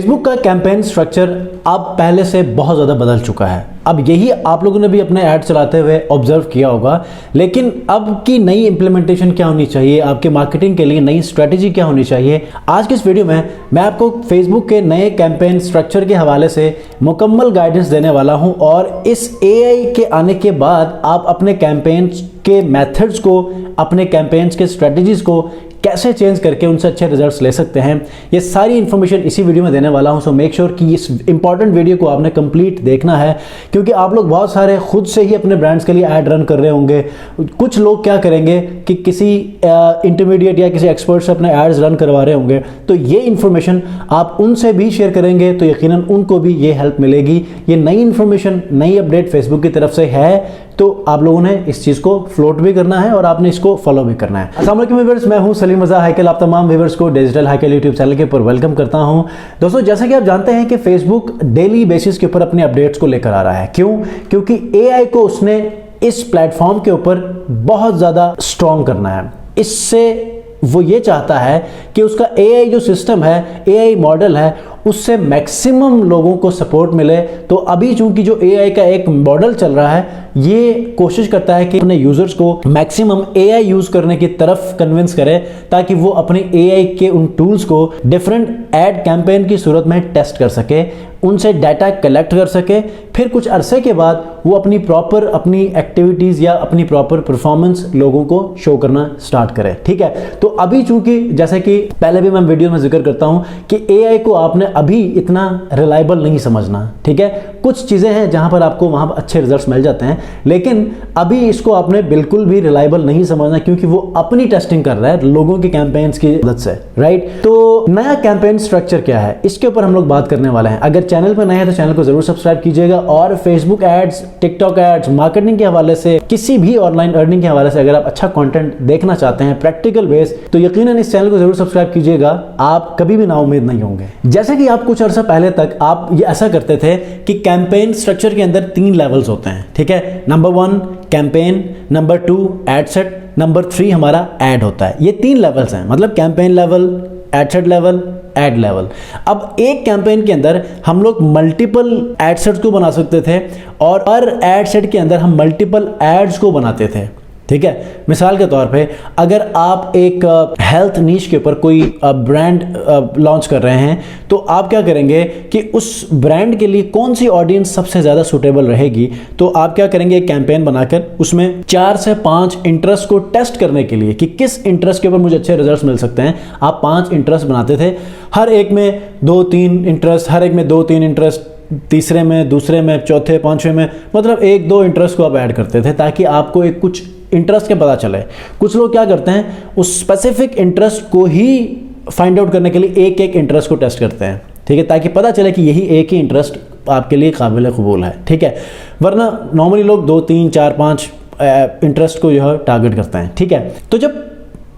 Facebook का campaign structure अब पहले से बहुत ज़्यादा बदल चुका है। अब यही आप लोगों ने भी अपने ऐड चलाते हुए ऑब्जर्व किया होगा, लेकिन अब की नई इंप्लीमेंटेशन क्या होनी चाहिए, आपके मार्केटिंग के लिए नई स्ट्रेटेजी क्या होनी चाहिए, आज के इस वीडियो में मैं आपको फेसबुक के नए कैंपेन स्ट्रक्चर के हवाले से मुकम्मल गाइडेंस देने वाला हूं और इस AI के आने के बाद आप अपने कैंपेन्स के मेथड्स को, अपने कैंपेन्स के स्ट्रेटजीज को कैसे चेंज करके उनसे अच्छे रिजल्ट्स ले सकते हैं, ये सारी इन्फॉर्मेशन इसी वीडियो में देने वाला हूं। सो मेक श्योर कि इस इंपॉर्टेंट वीडियो को आपने कंप्लीट देखना है, क्योंकि आप लोग बहुत सारे खुद से ही अपने ब्रांड्स के लिए ऐड रन कर रहे होंगे। कुछ लोग क्या करेंगे कि किसी इंटरमीडिएट या किसी एक्सपर्ट से अपने एड्स रन करवा रहे होंगे, तो ये इन्फॉर्मेशन आप उनसे भी शेयर करेंगे तो यकीनन उनको भी ये हेल्प मिलेगी। ये नई इन्फॉर्मेशन, नई अपडेट फेसबुक की तरफ से है, तो आप लोगों ने इस चीज़ को फ्लोट भी करना है और आपने इसको फॉलो भी करना है। अस्सलाम वालेकुम व्यूअर्स, मैं हूं सलीम रज़ा हैकल। आप तमाम व्यूअर्स को डिजिटल हैकल यूट्यूब चैनल के ऊपर वेलकम करता हूं। दोस्तों, जैसा कि आप जानते हैं कि फेसबुक डेली बेसिस के ऊपर अपने अपडेट्स को लेकर आ रहा है। क्यों? क्योंकि AI को उसने इस प्लेटफॉर्म के ऊपर बहुत ज़्यादा स्ट्रॉन्ग करना है। इससे वो ये चाहता है कि उसका AI जो सिस्टम है, AI मॉडल है, उससे मैक्सिमम लोगों को सपोर्ट मिले। तो अभी चूंकि जो AI का एक मॉडल चल रहा है, ये कोशिश करता है कि अपने यूजर्स को मैक्सिमम AI यूज करने की तरफ कन्विंस करे, ताकि वो अपने AI के उन टूल्स को डिफरेंट एड कैंपेन की सूरत में टेस्ट कर सके, उनसे डाटा कलेक्ट कर सके, फिर कुछ अरसे के बाद वो अपनी एक्टिविटीज़ या अपनी प्रॉपर परफॉर्मेंस लोगों को शो करना स्टार्ट करे। ठीक है, तो अभी चूंकि जैसे कि पहले भी मैं वीडियो में जिक्र करता हूं कि AI को आपने अभी इतना रिलायबल नहीं समझना। ठीक है, कुछ चीज़ें हैं जहां पर आपको वहां पर अच्छे रिजल्ट्स मिल जाते हैं, लेकिन अभी इसको आपने बिल्कुल भी रिलायबल नहीं समझना, क्योंकि वो अपनी टेस्टिंग कर रहा है लोगों के कैंपेन्स की मदद से। राइट, तो नया कैंपेन स्ट्रक्चर क्या है, इसके ऊपर हम लोग बात करने वाले हैं। अगर चैनल पर नए हैं तो चैनल को जरूर सब्सक्राइब कीजिएगा, और Facebook ads, TikTok ads, marketing के हवाले से, किसी भी ऑनलाइन अर्निंग के हवाले से अगर आप अच्छा कंटेंट देखना चाहते हैं प्रैक्टिकल बेस, तो यकीनन इस चैनल को जरूर सब्सक्राइब कीजिएगा। आप कभी भी नाउम्मीद नहीं होंगे। जैसे कि आप कुछ अर्सा पहले तक आप ये ऐसा करते थे कि कैंपेन स्ट्रक्चर के अंदर 3 लेवल्स होते हैं। ठीक है, number 1 campaign, number 2 ad set, number 3 हमारा एड होता है। ये 3 लेवल्स हैं, मतलब campaign level, ad set level, ad level. अब एक कैंपेन के अंदर हम लोग मल्टीपल एड सेट्स को बना सकते थे, और हर एड सेट के अंदर हम मल्टीपल एड्स को बनाते थे। ठीक है, मिसाल के तौर पे अगर आप एक हेल्थ नीश के ऊपर कोई ब्रांड लॉन्च कर रहे हैं, तो आप क्या करेंगे कि उस ब्रांड के लिए कौन सी ऑडियंस सबसे ज़्यादा सूटेबल रहेगी, तो आप क्या करेंगे, एक कैंपेन बनाकर उसमें 4 से 5 इंटरेस्ट को टेस्ट करने के लिए कि किस इंटरेस्ट के ऊपर मुझे अच्छे रिजल्ट्स मिल सकते हैं, आप 5 इंटरेस्ट बनाते थे। हर एक में 2-3 इंटरेस्ट, हर एक में 2-3 इंटरेस्ट, तीसरे में, दूसरे में, चौथे, पांचवें में, मतलब 1-2 इंटरेस्ट को आप ऐड करते थे, ताकि आपको एक कुछ इंटरेस्ट के पता चले। कुछ लोग क्या करते हैं, उस स्पेसिफिक इंटरेस्ट को ही फाइंड आउट करने के लिए एक इंटरेस्ट को टेस्ट करते हैं। ठीक है, ताकि पता चले कि यही एक ही इंटरेस्ट आपके लिए काबिल कबूल है। ठीक है, वरना नॉर्मली लोग 2, 3, 4, 5 इंटरेस्ट को जो है टारगेट करते हैं। ठीक है, तो जब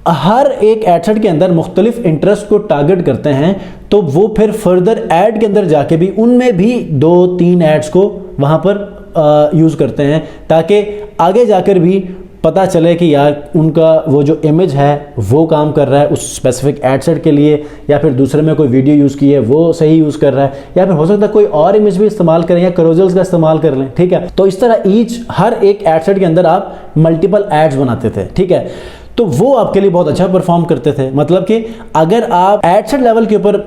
हर एक एड सेट के अंदर मुख्तलिफ इंटरेस्ट को टारगेट करते हैं, तो वो फिर फर्दर ऐड के अंदर जाके भी उनमें भी 2-3 एड्स को वहाँ पर यूज़ करते हैं, ताकि आगे जाकर भी पता चले कि यार उनका वो जो इमेज है वो काम कर रहा है उस स्पेसिफिक एड सेट के लिए, या फिर दूसरे में कोई वीडियो यूज़ की है वो सही यूज़ कर रहा है, या फिर हो सकता है कोई और इमेज भी इस्तेमाल करें या करोजल्स का इस्तेमाल कर लें। ठीक है, तो इस तरह हर एक एड सेट के अंदर आप मल्टीपल एड्स बनाते थे। ठीक है, तो वो आपके लिए बहुत अच्छा परफॉर्म करते थे। मतलब कि अगर आप एड सेट लेवल के ऊपर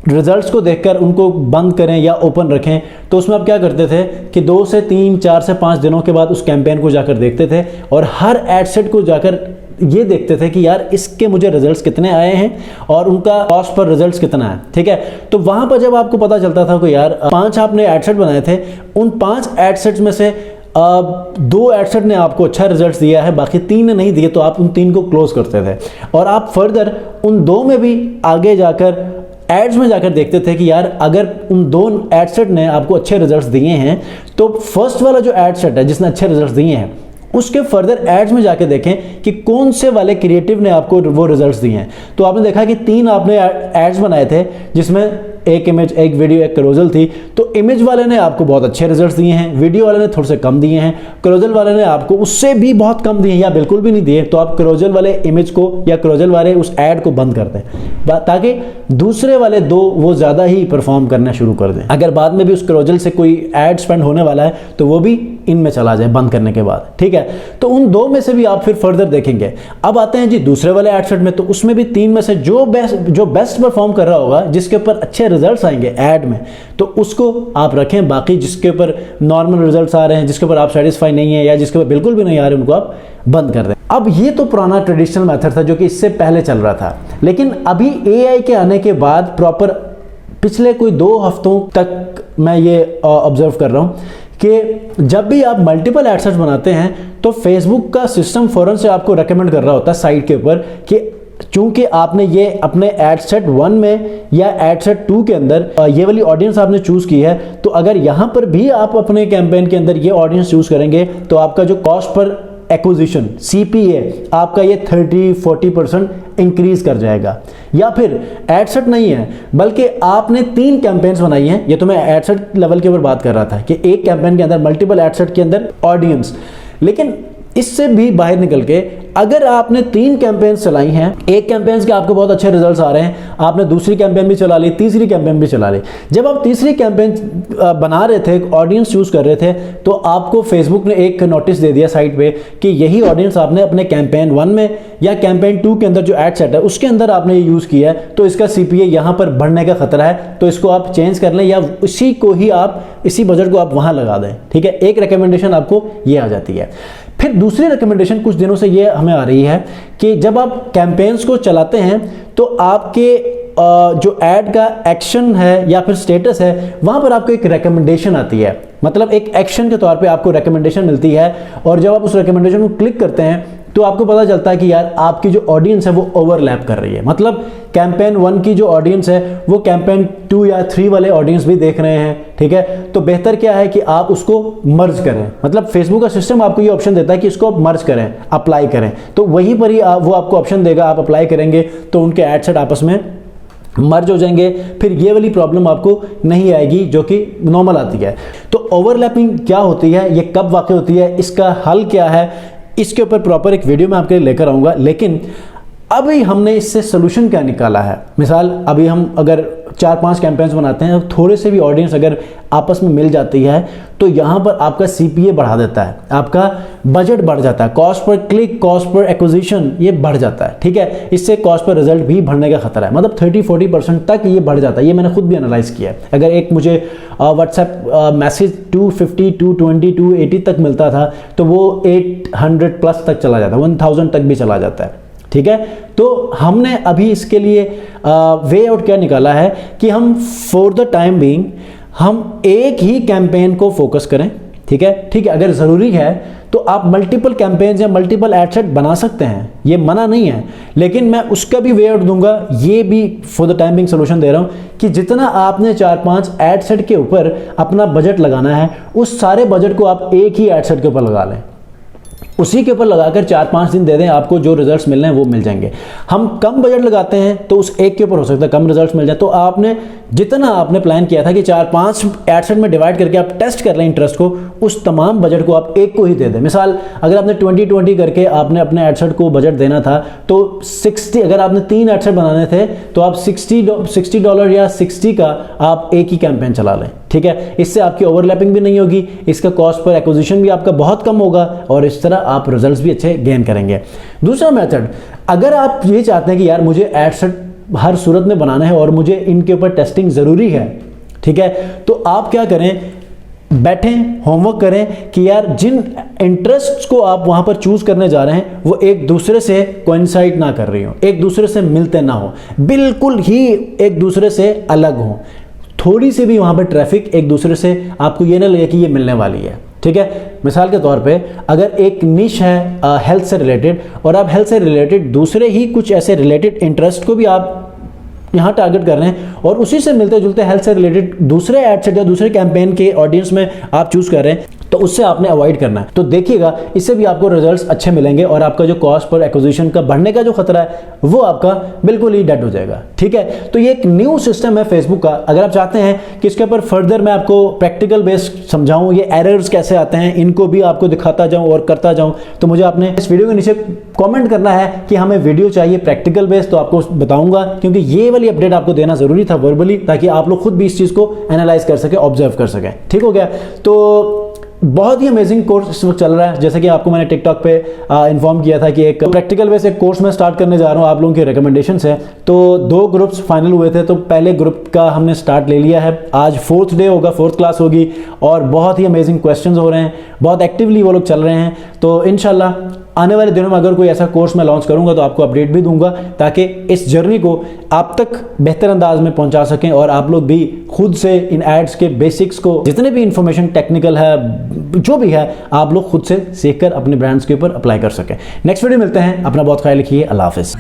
रिजल्ट्स को देखकर उनको बंद करें या ओपन रखें, तो उसमें आप क्या करते थे कि 2 से 3, 4 से 5 दिनों के बाद उस कैंपेन को जाकर देखते थे, और हर एड सेट को जाकर ये देखते थे कि यार इसके मुझे रिजल्ट्स कितने आए हैं और उनका कॉस्ट पर रिजल्ट्स कितना है। ठीक है, तो वहां पर जब आपको पता चलता था कि यार 5 आपने एड सेट बनाए थे, उन 5 एड सेट्स में से 2 एड सेट ने आपको अच्छा रिजल्ट दिया है, बाकी 3 ने नहीं दिए, तो आप उन 3 को क्लोज करते थे, और आप फर्दर उन 2 में भी आगे जाकर एड्स में जाकर देखते थे कि यार अगर उन 2 एड सेट ने आपको अच्छे रिजल्ट्स दिए हैं, तो फर्स्ट वाला जो एड सेट है जिसने अच्छे रिजल्ट्स दिए हैं, उसके फर्दर एड्स में जाके देखें कि कौन से वाले क्रिएटिव ने आपको वो रिजल्ट्स दिए हैं। तो आपने देखा कि 3 आपने एड्स बनाए थे जिसमें एक इमेज, एक वीडियो, एक कैरोसेल थी, तो इमेज वाले ने आपको बहुत अच्छे रिजल्ट्स दिए हैं, वीडियो वाले ने थोड़े से कम दिए हैं, कैरोसेल वाले ने आपको उससे भी बहुत कम दिए हैं या बिल्कुल भी नहीं दिए। तो आप कैरोसेल वाले इमेज को या कैरोसेल वाले उस ऐड को बंद कर दें ताकि दूसरे वाले दो वो ज़्यादा ही परफॉर्म करना शुरू कर दें। अगर बाद में भी उस कैरोसेल से कोई ऐड स्पेंड होने वाला है तो वो भी इनमें चला जाए बंद करने के बाद, ठीक है। तो उन दो में से भी आप फिर फर्दर देखेंगे। अब आते हैं जी दूसरे वाले ऐड सेट में, तो उसमें भी तीन में से जो बेस्ट परफॉर्म कर रहा होगा, जिसके ऊपर अच्छे रिजल्ट्स आएंगे ऐड में, तो उसको आप रखें। बाकी जिसके ऊपर नॉर्मल रिजल्ट्स आ रहे हैं, जिसके ऊपर आप सेटिस्फाई नहीं है या जिसके ऊपर बिल्कुल भी नहीं आ रहे, उनको आप बंद कर दें। अब ये तो पुराना ट्रेडिशनल मेथड था जो कि इससे पहले चल रहा था, लेकिन अभी AI के आने के बाद प्रॉपर पिछले कोई 2 हफ्तों तक मैं ये ऑब्जर्व कर रहा हूँ कि जब भी आप मल्टीपल एड सेट्स बनाते हैं तो फेसबुक का सिस्टम फौरन से आपको रेकमेंड कर रहा होता है साइट के ऊपर कि चूंकि आपने ये अपने एड सेट 1 में या एड सेट 2 के अंदर ये वाली ऑडियंस आपने चूज की है, तो अगर यहां पर भी आप अपने कैंपेन के अंदर ये ऑडियंस चूज करेंगे तो आपका जो कॉस्ट पर एक्विजिशन CPA आपका ये 30-40% इंक्रीज कर जाएगा। या फिर एड सेट नहीं है बल्कि आपने 3 कैंपेन्स बनाई हैं, ये तो मैं एड सेट लेवल के ऊपर बात कर रहा था कि एक कैंपेन के अंदर मल्टीपल एड सेट के अंदर ऑडियंस, लेकिन इससे भी बाहर निकल के अगर आपने 3 कैंपेन चलाई हैं, एक कैंपेन के आपको बहुत अच्छे रिजल्ट्स आ रहे हैं, आपने दूसरी कैंपेन भी चला ली, तीसरी कैंपेन भी चला ली, जब आप तीसरी कैंपेन बना रहे थे, ऑडियंस चूज कर रहे थे, तो आपको फेसबुक ने एक नोटिस दे दिया साइट पे कि यही ऑडियंस आपने अपने कैंपेन 1 में या कैंपेन 2 के अंदर जो एड सेट है उसके अंदर आपने ये यूज किया है, तो इसका CPA यहां पर बढ़ने का खतरा है, तो इसको आप चेंज कर लें या इसी को ही आप इसी बजट को आप वहां लगा दें, ठीक है। एक रिकमेंडेशन आपको ये आ जाती है। फिर दूसरी रिकमेंडेशन कुछ दिनों से ये हमें आ रही है कि जब आप कैंपेन्स को चलाते हैं तो आपके जो ऐड का एक्शन है या फिर स्टेटस है वहां पर आपको एक रिकमेंडेशन आती है, मतलब एक एक्शन के तौर पे आपको रिकमेंडेशन मिलती है, और जब आप उस रिकमेंडेशन को क्लिक करते हैं तो आपको पता चलता है कि यार आपकी जो ऑडियंस है वो ओवरलैप कर रही है, मतलब कैंपेन 1 की जो ऑडियंस है वो कैंपेन 2 या 3 वाले ऑडियंस भी देख रहे हैं, ठीक है। तो बेहतर क्या है कि आप उसको मर्ज करें, मतलब फेसबुक का सिस्टम आपको ये ऑप्शन देता है कि इसको आप मर्ज करें, अप्लाई करें, तो वहीं पर ही वो आपको ऑप्शन देगा, आप अप्लाई करेंगे तो उनके एड सेट आपस में मर्ज हो जाएंगे, फिर ये वाली प्रॉब्लम आपको नहीं आएगी जो कि नॉर्मल आती है। तो ओवरलैपिंग क्या होती है, ये कब वाकई होती है, इसका हल क्या है, इसके ऊपर प्रॉपर एक वीडियो मैं आपके लिए लेकर आऊंगा। लेकिन अभी हमने इससे सोल्यूशन क्या निकाला है, मिसाल अभी हम अगर 4-5 कैंपेन्स बनाते हैं, थोड़े से भी ऑडियंस अगर आपस में मिल जाती है तो यहाँ पर आपका CPA बढ़ा देता है, आपका बजट बढ़ जाता है, cost per click, cost per acquisition ये बढ़ जाता है, ठीक है। इससे कॉस्ट पर रिजल्ट भी बढ़ने का खतरा है, मतलब 30-40% तक ये बढ़ जाता है, ये मैंने खुद भी एनालाइज किया है। अगर एक मुझे व्हाट्सएप मैसेज 250, 220, 280 तक मिलता था तो वो 800 प्लस तक चला जाता है, 1000 तक भी चला जाता है, ठीक है। तो हमने अभी इसके लिए वे आउट क्या निकाला है कि हम फॉर द टाइम बीइंग हम एक ही कैंपेन को फोकस करें, ठीक है। अगर ज़रूरी है तो आप मल्टीपल कैंपेन्स या मल्टीपल एड सेट बना सकते हैं, ये मना नहीं है, लेकिन मैं उसका भी वे आउट दूंगा, ये भी for the time being solution दे रहा हूं कि जितना आपने 4-5 एड सेट के ऊपर अपना बजट लगाना है, उस सारे बजट को आप एक ही एड सेट के ऊपर लगा लें, उसी के ऊपर लगाकर 4-5 दिन दे दें, आपको जो रिजल्ट्स मिलने हैं वो मिल जाएंगे। हम कम बजट लगाते हैं तो उस एक के ऊपर हो सकता है कम रिजल्ट्स मिल जाए, तो आपने जितना आपने प्लान किया था कि 4-5 एड सेट में डिवाइड करके आप टेस्ट कर लें इंटरेस्ट को, उस तमाम बजट को आप एक को ही दे दें। मिसाल अगर आपने 20-20 करके आपने अपने एड सेट को बजट देना था तो 60, अगर आपने 3 एड सेट बनाने थे तो आप $60 या 60 का आप एक ही कैंपेन चला लें, ठीक है। इससे आपकी ओवरलैपिंग भी नहीं होगी, इसका कॉस्ट पर एक्विजिशन भी आपका बहुत कम होगा और इस तरह आप रिजल्ट्स भी अच्छे गेन करेंगे। दूसरा मेथड, अगर आप ये चाहते हैं कि यार मुझे एड सेट हर सूरत में बनाना है और मुझे इनके ऊपर टेस्टिंग ज़रूरी है, ठीक है, तो आप क्या करें, बैठें, होमवर्क करें कि यार जिन इंटरेस्ट्स को आप वहां पर चूज करने जा रहे हैं वो एक दूसरे से कोइंसाइड ना कर रही हो, एक दूसरे से मिलते ना हो, बिल्कुल ही एक दूसरे से अलग हो, थोड़ी सी भी वहां पर ट्रैफिक एक दूसरे से आपको ये ना लगे कि ये मिलने वाली है, ठीक है। मिसाल के तौर पे अगर एक निश है हेल्थ से रिलेटेड और आप हेल्थ से रिलेटेड दूसरे ही कुछ ऐसे रिलेटेड इंटरेस्ट को भी आप यहाँ टारगेट कर रहे हैं और उसी से मिलते जुलते हेल्थ से रिलेटेड दूसरे एड सेट या दूसरे कैंपेन के ऑडियंस में आप चूज कर रहे हैं, तो उससे आपने अवॉइड करना है। तो देखिएगा, इससे भी आपको रिजल्ट्स अच्छे मिलेंगे और आपका जो कॉस्ट पर एक्विजिशन का बढ़ने का जो खतरा है वो आपका बिल्कुल ही डेड हो जाएगा। ठीक है, तो ये एक न्यू सिस्टम है फेसबुक का। अगर आप चाहते हैं कि इसके ऊपर फर्दर मैं आपको प्रैक्टिकल बेस्ड समझाऊं, ये एरर्स कैसे आते हैं इनको भी आपको दिखाता जाऊं और करता जाऊं, तो मुझे आपने इस वीडियो के नीचे कमेंट करना है कि हमें वीडियो चाहिए प्रैक्टिकल बेस्ड, तो आपको बताऊंगा, क्योंकि ये वाली अपडेट आपको देना जरूरी था वर्बली, ताकि आप लोग खुद भी इस चीज को एनालाइज कर सके, ऑब्जर्व कर सके। ठीक हो गया। तो बहुत ही अमेजिंग कोर्स इस वक्त चल रहा है। जैसे कि आपको मैंने टिकटॉक पे इन्फॉर्म किया था कि एक प्रैक्टिकल बेस एक कोर्स में स्टार्ट करने जा रहा हूँ आप लोगों के रिकमेंडेशन से। तो 2 ग्रुप्स फाइनल हुए थे, तो पहले ग्रुप का हमने स्टार्ट ले लिया है। आज 4th डे होगा, 4th क्लास होगी और बहुत ही अमेजिंग क्वेश्चंस हो रहे हैं, बहुत एक्टिवली वो लोग चल रहे हैं। तो इंशाल्लाह आने वाले दिनों में अगर कोई ऐसा कोर्स मैं लॉन्च करूंगा तो आपको अपडेट भी दूंगा, ताकि इस जर्नी को आप तक बेहतर अंदाज में पहुंचा सकें और आप लोग भी खुद से इन एड्स के बेसिक्स को, जितने भी इंफॉर्मेशन टेक्निकल है जो भी है, आप लोग खुद से सीखकर अपने ब्रांड्स के ऊपर अप्लाई कर सकें। नेक्स्ट वीडियो मिलते हैं, अपना बहुत ख्याल रखिए, अल्लाह हाफिज़।